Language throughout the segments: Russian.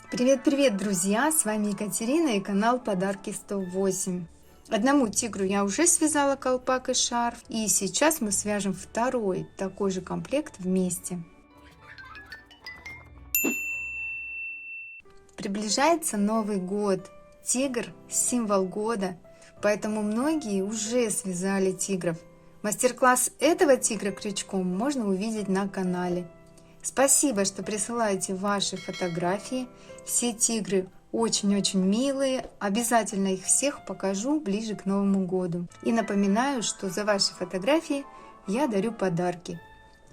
Привет-привет, друзья! С вами Екатерина и канал Подарки 108. Одному тигру я уже связала колпак и шарф, и сейчас мы свяжем второй такой же комплект вместе. Приближается Новый год. Тигр – символ года, поэтому многие уже связали тигров. Мастер-класс этого тигра крючком можно увидеть на канале. Спасибо, что присылаете ваши фотографии. Все тигры очень-очень милые. Обязательно их всех покажу ближе к Новому году. И напоминаю, что за ваши фотографии я дарю подарки.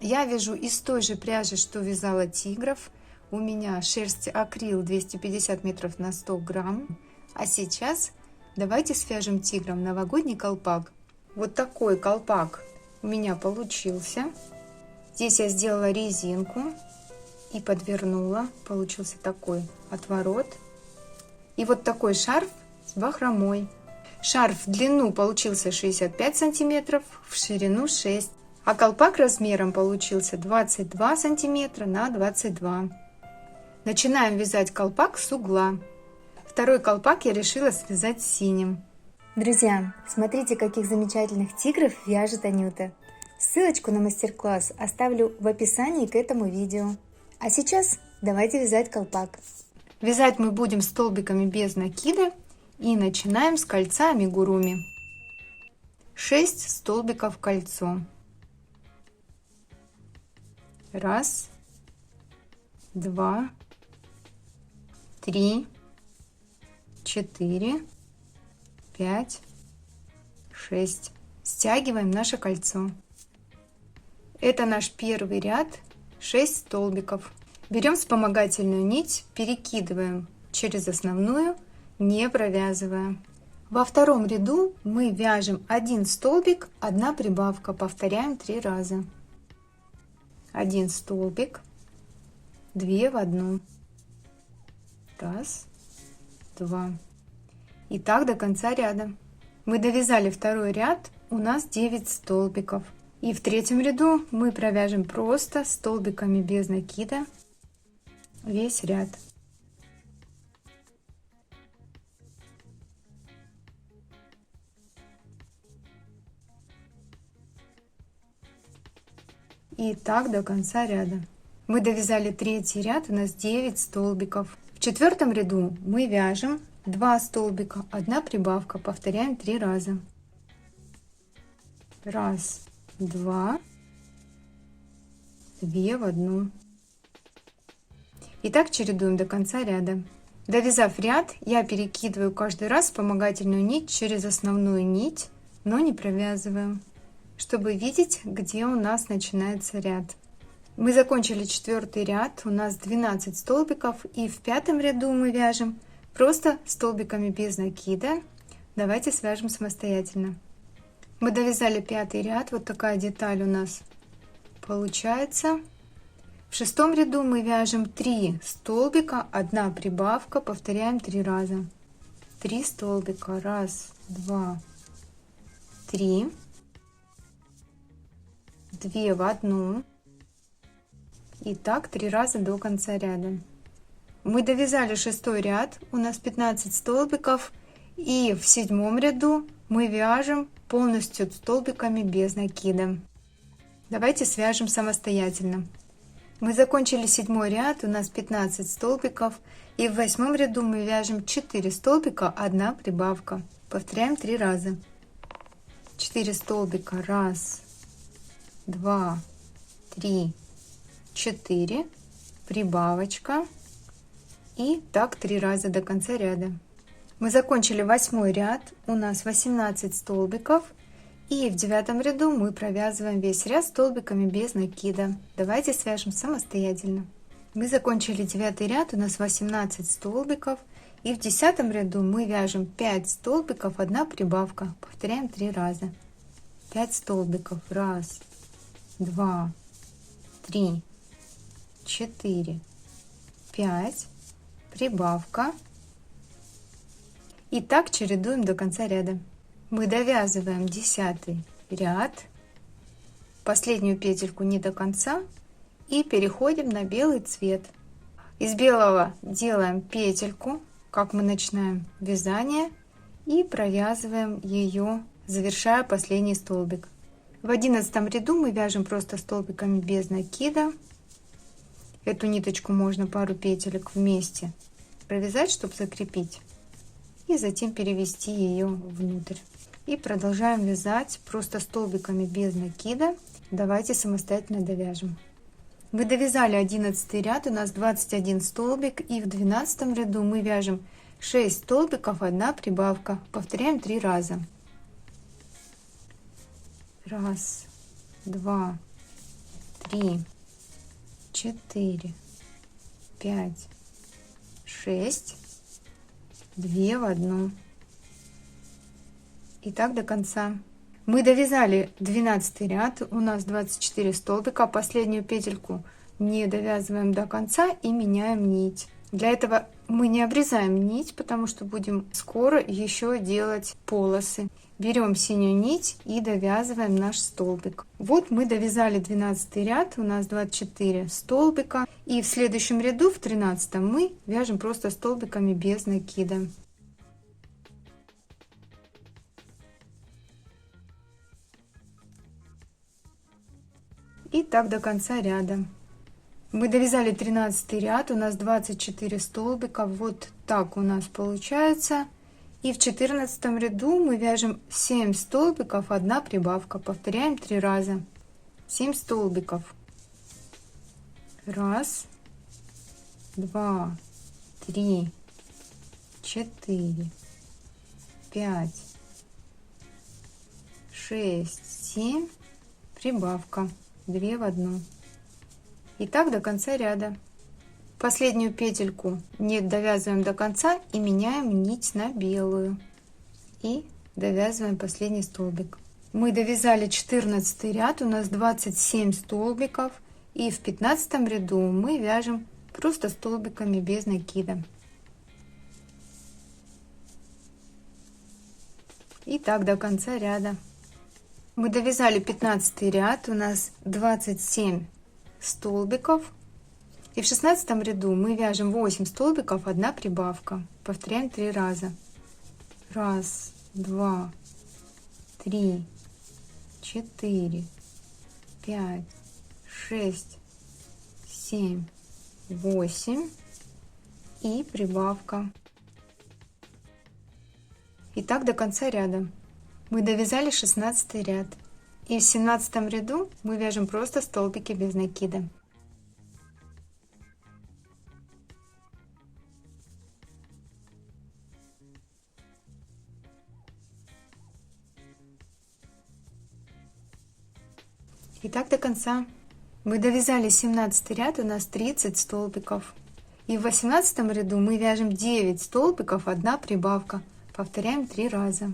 Я вяжу из той же пряжи, что вязала тигров. У меня шерсть акрил 250 метров на 100 грамм. А сейчас давайте свяжем тиграм новогодний колпак. Вот такой колпак у меня получился. Здесь я сделала резинку и подвернула. Получился такой отворот. И вот такой шарф с бахромой. Шарф в длину получился 65 сантиметров, в ширину 6. А колпак размером получился 22 сантиметра на 22. Начинаем вязать колпак с угла. Второй колпак я решила связать синим. Друзья, смотрите, каких замечательных тигров вяжет Анюта. Ссылочку на мастер-класс оставлю в описании к этому видео. А сейчас давайте вязать колпак. Вязать мы будем столбиками без накида и начинаем с кольца амигуруми. 6 столбиков в кольцо. 1, 2, 3, 4, 5, 6. Стягиваем наше кольцо. Это наш первый ряд, 6 столбиков. Берем вспомогательную нить, перекидываем через основную, не провязывая. Во втором ряду мы вяжем 1 столбик, 1 прибавка. Повторяем 3 раза. 1 столбик, 2 в 1. 1, 2. И так до конца ряда. Мы довязали второй ряд, у нас 9 столбиков. И в третьем ряду мы провяжем просто столбиками без накида весь ряд. И так до конца ряда. Мы довязали третий ряд, у нас 9 столбиков. В четвертом ряду мы вяжем 2 столбика, 1 прибавка. Повторяем 3 раза. 1, 2, 2 в 1. И так чередуем до конца ряда. Довязав ряд, я перекидываю каждый раз вспомогательную нить через основную нить, но не провязываю, чтобы видеть, где у нас начинается ряд. Мы закончили четвертый ряд, у нас 12 столбиков, и в пятом ряду мы вяжем просто столбиками без накида. Давайте свяжем самостоятельно. Мы довязали пятый ряд, вот такая деталь у нас получается. В шестом ряду мы вяжем 3 столбика, 1 прибавка, повторяем 3 раза. 3 столбика, 1, 2, 3, 2 в 1. И так 3 раза до конца ряда. Мы довязали шестой ряд, у нас 15 столбиков, и в седьмом ряду мы вяжем полностью столбиками без накида. Давайте свяжем самостоятельно. Мы закончили седьмой ряд, у нас 15 столбиков, и в восьмом ряду мы вяжем 4 столбика, 1 прибавка. Повторяем 3 раза. 4 столбика, 1, 2, 3, 4, прибавочка, и так 3 раза до конца ряда. Мы закончили восьмой ряд, у нас 18 столбиков, и в девятом ряду мы провязываем весь ряд столбиками без накида. Давайте свяжем самостоятельно. Мы закончили девятый ряд, у нас 18 столбиков, и в десятом ряду мы вяжем 5 столбиков, 1 прибавка. Повторяем 3 раза. 5 столбиков, 1, 2, 3, 4, 5, прибавка. И так чередуем до конца ряда. Мы довязываем 10 ряд, последнюю петельку не до конца, и переходим на белый цвет. Из белого делаем петельку, как мы начинаем вязание, и провязываем ее, завершая последний столбик. В 11 ряду мы вяжем просто столбиками без накида. Эту ниточку можно пару петелек вместе провязать, чтобы закрепить, и затем перевести ее внутрь. И продолжаем вязать просто столбиками без накида. Давайте самостоятельно довяжем. Мы довязали 11 ряд, у нас 21 столбик, и в 12 ряду мы вяжем 6 столбиков, 1 прибавка. Повторяем 3 раза. 1, 2, 3, 4, 5, 6, 2 в 1. И так до конца. Мы довязали 12 ряд, у нас 24 столбика. Последнюю петельку не довязываем до конца и меняем нить. Для этого мы не обрезаем нить, потому что будем скоро еще делать полосы. Берем синюю нить и довязываем наш столбик. Вот мы довязали 12 ряд, у нас 24 столбика. И в следующем ряду, в 13, мы вяжем просто столбиками без накида. И так до конца ряда. Мы довязали 13 ряд, у нас 24 столбика. Вот так у нас получается. И в 14 ряду мы вяжем 7 столбиков, 1 прибавка. Повторяем 3 раза. 7 столбиков. 1, 2, 3, 4, 5, 6, 7. Прибавка. 2 в 1. И так до конца ряда. Последнюю петельку не довязываем до конца и меняем нить на белую. И довязываем последний столбик. Мы довязали 14 ряд, у нас 27 столбиков. И в 15 ряду мы вяжем просто столбиками без накида. И так до конца ряда. Мы довязали 15 ряд, у нас 27 столбиков. И в 16 ряду мы вяжем 8 столбиков, 1 прибавка. Повторяем 3 раза. 1, 2, 3, 4, 5, 6, 7, 8 и прибавка. И так до конца ряда. Мы довязали 16 ряд. И в 17 ряду мы вяжем просто столбики без накида. И так до конца. Мы довязали 17 ряд, у нас 30 столбиков. И в 18 ряду мы вяжем 9 столбиков, 1 прибавка. Повторяем 3 раза.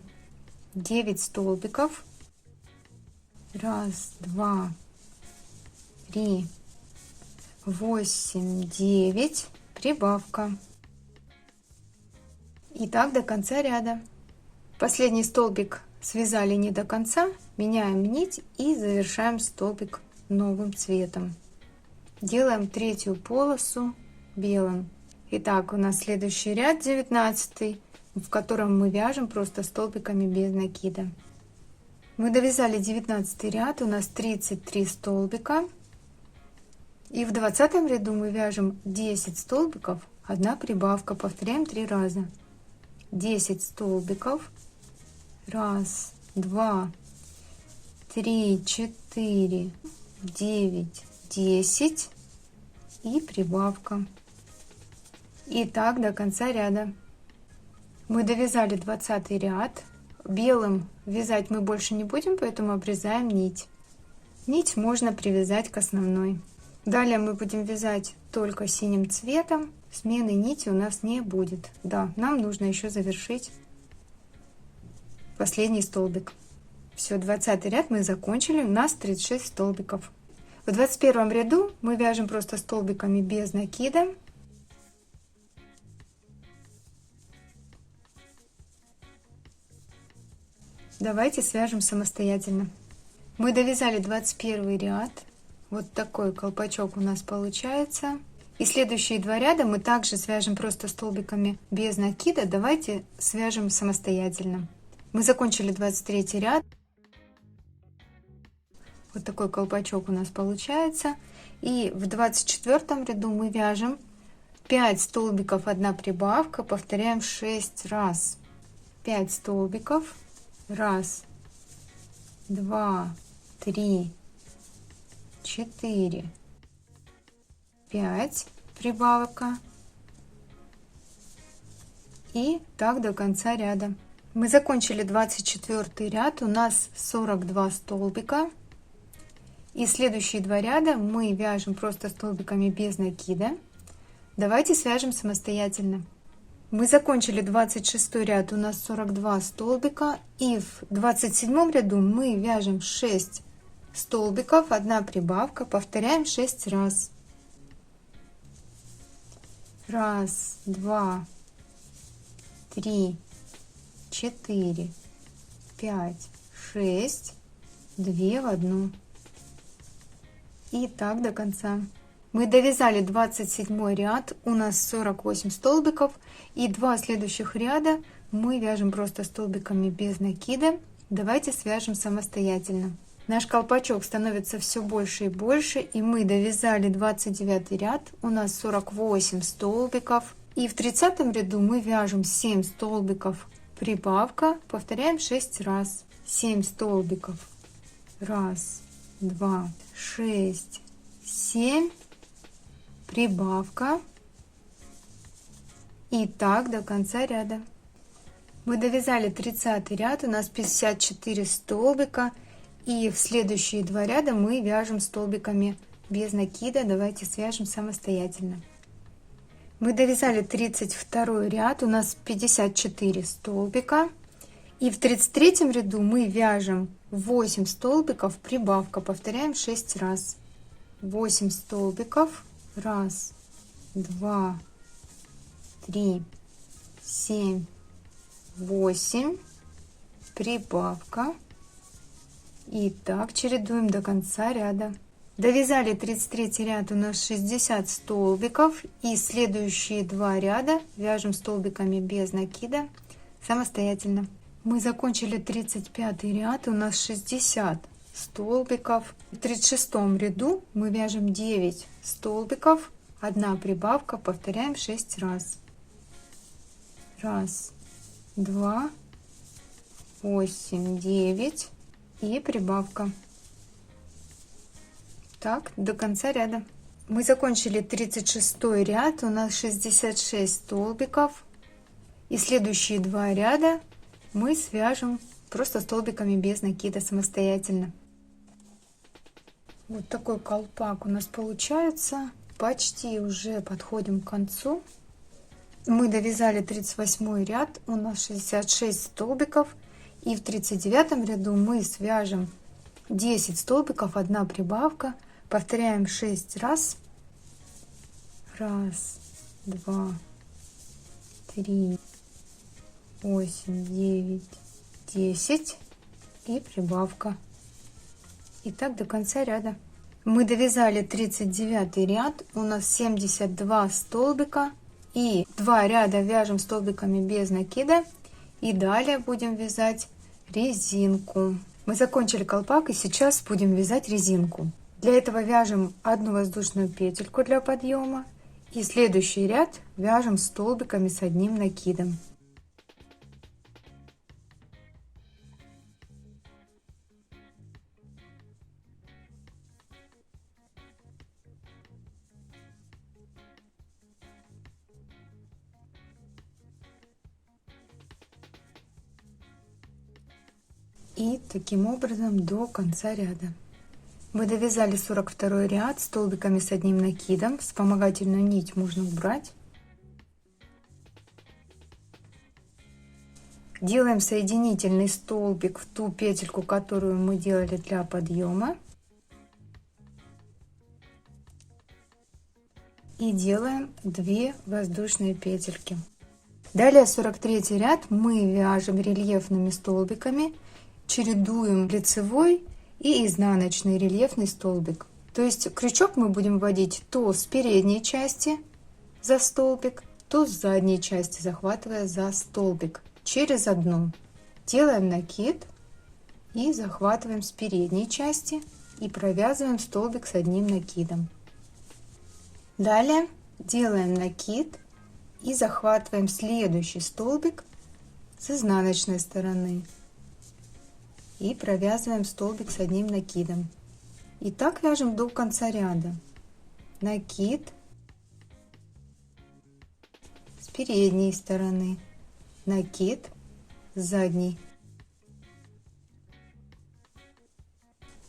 9 столбиков. 1, 2, 3, 8, 9. Прибавка. И так до конца ряда. Последний столбик связали не до конца, меняем нить и завершаем столбик новым цветом. Делаем третью полосу белым. Итак, у нас следующий ряд 19, в котором мы вяжем просто столбиками без накида. Мы довязали 19 ряд, у нас 33 столбика. И в 20 ряду мы вяжем 10 столбиков, 1 прибавка. Повторяем 3 раза. 10 столбиков. 1, 2, 3, 4, 9, 10 и прибавка. И так до конца ряда. Мы довязали 20 ряд. Белым вязать мы больше не будем, поэтому обрезаем нить. Нить можно привязать к основной. Далее мы будем вязать только синим цветом. Смены нити у нас не будет. Да, нам нужно еще завершить последний столбик. Все, 20 ряд мы закончили, у нас 36 столбиков. В 21 ряду мы вяжем просто столбиками без накида. Давайте свяжем самостоятельно. Мы довязали 21 ряд. Вот такой колпачок у нас получается. И следующие два ряда мы также свяжем просто столбиками без накида. Давайте свяжем самостоятельно. Мы закончили 23 ряд. Вот такой колпачок у нас получается. И в 24 ряду мы вяжем 5 столбиков, 1 прибавка, повторяем 6 раз. 5 столбиков, 1, 2, 3, 4, 5 прибавка, и так до конца ряда. Мы закончили 24 ряд, у нас 42 столбика, и следующие два ряда мы вяжем просто столбиками без накида. Давайте свяжем самостоятельно. Мы закончили 26 ряд, у нас 42 столбика, и в 27 ряду мы вяжем 6 столбиков, 1 прибавка, повторяем 6 раз. 1, 2, 3, 4, 5, 6, 2 в 1. И так до конца. Мы довязали 27 ряд, у нас 48 столбиков, и два следующих ряда мы вяжем просто столбиками без накида. Давайте свяжем самостоятельно. Наш колпачок становится все больше и больше, и мы довязали 29 ряд, у нас 48 столбиков, и в 30 ряду мы вяжем 7 столбиков прибавка, повторяем 6 раз. 7 столбиков, 1, 2, 6, 7, прибавка, и так до конца ряда. Мы довязали 30 ряд, у нас 54 столбика, и в следующие два ряда мы вяжем столбиками без накида. Давайте свяжем самостоятельно. Мы довязали 32 ряд, у нас 54 столбика, и в 33 ряду мы вяжем 8 столбиков прибавка, повторяем 6 раз. 8 столбиков, 1, 2, 3, 7, 8, прибавка, и так чередуем до конца ряда. Довязали 33 ряд, у нас 60 столбиков, и следующие два ряда вяжем столбиками без накида самостоятельно. Мы закончили 35 ряд, у нас 60 столбиков. В 36 ряду мы вяжем 9 столбиков, 1 прибавка, повторяем 6 раз. 1, 2, 8, 9 и прибавка. Так до конца ряда. Мы закончили 36 ряд, у нас 66 столбиков, и следующие два ряда мы свяжем просто столбиками без накида самостоятельно. Вот такой колпак у нас получается. Почти уже подходим к концу. Мы довязали 38 ряд, у нас 66 столбиков, и в 39 ряду мы свяжем 10 столбиков, 1 прибавка, повторяем 6 раз. 1, 2, 3, 8, 9, 10 и прибавка. И так до конца ряда. Мы довязали 39 ряд, у нас 72 столбика, и два ряда вяжем столбиками без накида, и далее будем вязать резинку. Мы закончили колпак, и сейчас будем вязать резинку. Для этого вяжем одну воздушную петельку для подъема, и следующий ряд вяжем столбиками с одним накидом. И таким образом до конца ряда. Мы довязали 42 ряд столбиками с одним накидом. Вспомогательную нить можно убрать. Делаем соединительный столбик в ту петельку, которую мы делали для подъема. И делаем 2 воздушные петельки. Далее 43 ряд мы вяжем рельефными столбиками, чередуем лицевой и изнаночный рельефный столбик. То есть крючок мы будем вводить то с передней части за столбик, то с задней части, захватывая за столбик через одну. Делаем накид и захватываем с передней части и провязываем столбик с одним накидом. Далее делаем накид и захватываем следующий столбик с изнаночной стороны и провязываем столбик с одним накидом. И так вяжем до конца ряда. Накид с передней стороны, накид с задней.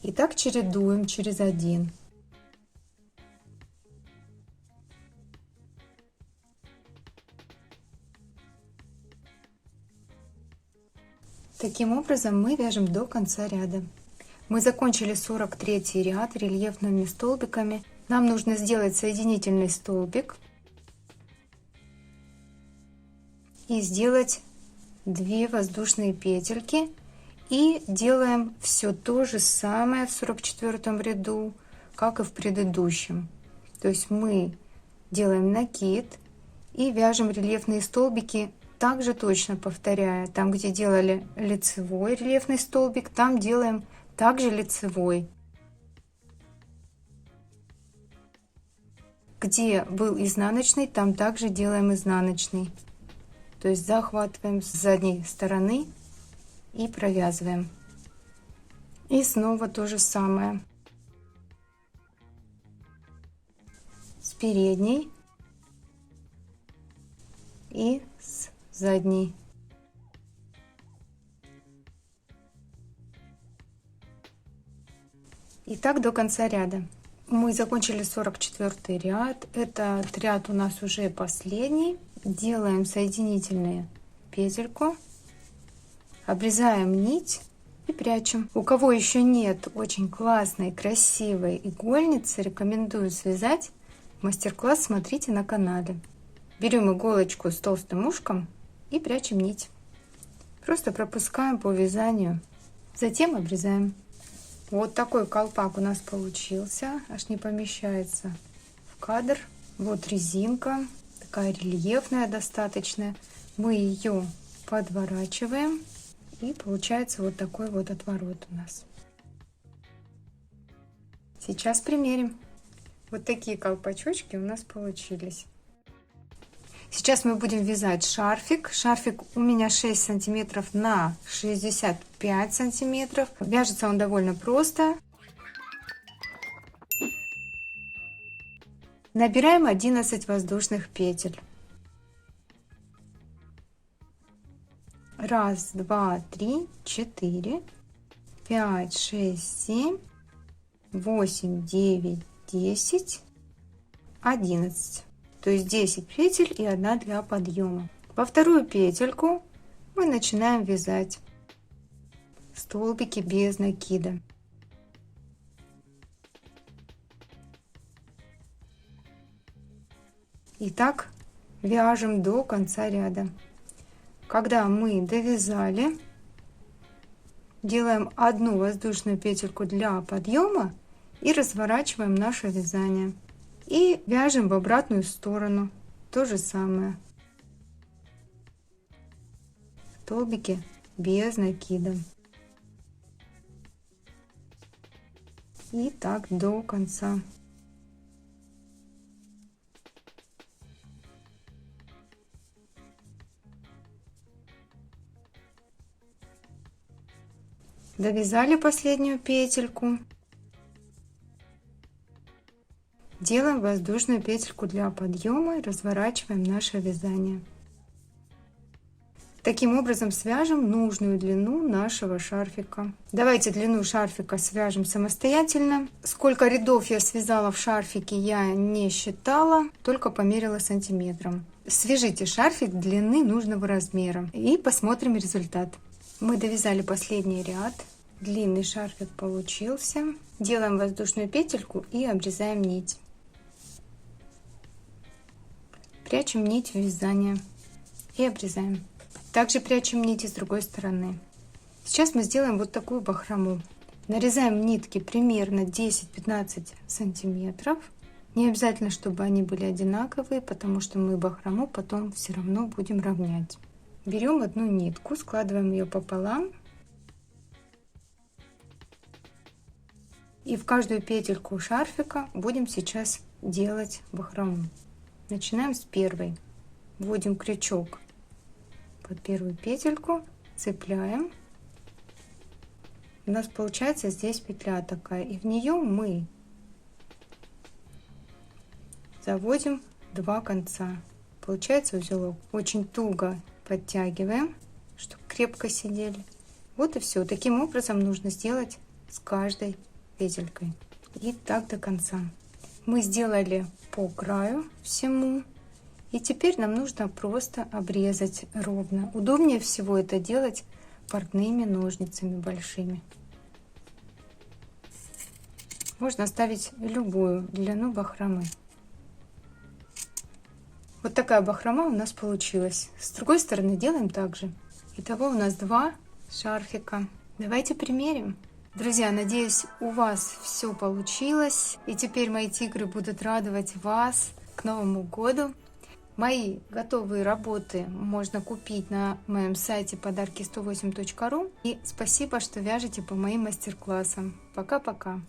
И так чередуем через один. Таким образом мы вяжем до конца ряда. Мы закончили 43 ряд рельефными столбиками. Нам нужно сделать соединительный столбик и сделать 2 воздушные петельки. И делаем все то же самое в 44 ряду, как и в предыдущем. То есть мы делаем накид и вяжем рельефные столбики, также точно повторяя. Там, где делали лицевой рельефный столбик, там делаем также лицевой. Где был изнаночный, там также делаем изнаночный. То есть захватываем с задней стороны и провязываем. И снова то же самое. С передней и с задней. И так до конца ряда. Мы закончили 44 ряд. Этот ряд у нас уже последний. Делаем соединительную петельку, обрезаем нить и прячем. У кого еще нет очень классной, красивой игольницы, рекомендую связать. Мастер-класс смотрите на канале. Берем иголочку с толстым ушком и прячем нить. Просто пропускаем по вязанию, затем обрезаем. Вот такой колпак у нас получился, аж не помещается в кадр. Вот резинка, такая рельефная достаточно. Мы ее подворачиваем, и получается вот такой вот отворот у нас. Сейчас примерим. Вот такие колпачочки у нас получились. Сейчас мы будем вязать шарфик. Шарфик у меня 6 сантиметров на 65 сантиметров. Вяжется он довольно просто. Набираем 11 воздушных петель. 1, 2, 3, 4, 5, 6, 7, 8, 9, 10, 11. То есть 10 петель и 1 для подъема. Во вторую петельку мы начинаем вязать столбики без накида. И так вяжем до конца ряда. Когда мы довязали, делаем 1 воздушную петельку для подъема и разворачиваем наше вязание. И вяжем в обратную сторону то же самое. Столбики без накида. И так до конца. Довязали последнюю петельку. Делаем воздушную петельку для подъема и разворачиваем наше вязание. Таким образом свяжем нужную длину нашего шарфика. Давайте длину шарфика свяжем самостоятельно. Сколько рядов я связала в шарфике, я не считала, только померила сантиметром. Свяжите шарфик длины нужного размера и посмотрим результат. Мы довязали последний ряд. Длинный шарфик получился. Делаем воздушную петельку и обрезаем нить. Прячем нить в вязание и обрезаем. Также прячем нити с другой стороны. Сейчас мы сделаем вот такую бахрому. Нарезаем нитки примерно 10-15 сантиметров. Не обязательно, чтобы они были одинаковые, потому что мы бахрому потом все равно будем равнять. Берем одну нитку, складываем ее пополам. И в каждую петельку шарфика будем сейчас делать бахрому. Начинаем с первой. Вводим крючок под первую петельку, цепляем. У нас получается здесь петля такая, и в нее мы заводим 2 конца. Получается узелок. Очень туго подтягиваем, чтобы крепко сидели. Вот и все. Таким образом нужно сделать с каждой петелькой. И так до конца. Мы сделали по краю всему. И теперь нам нужно просто обрезать ровно. Удобнее всего это делать портными ножницами большими. Можно оставить любую длину бахромы. Вот такая бахрома у нас получилась. С другой стороны делаем так же. Итого у нас 2 шарфика. Давайте примерим. Друзья, надеюсь, у вас все получилось. И теперь мои тигры будут радовать вас к Новому году. Мои готовые работы можно купить на моем сайте подарки108.ru. И спасибо, что вяжете по моим мастер-классам. Пока-пока!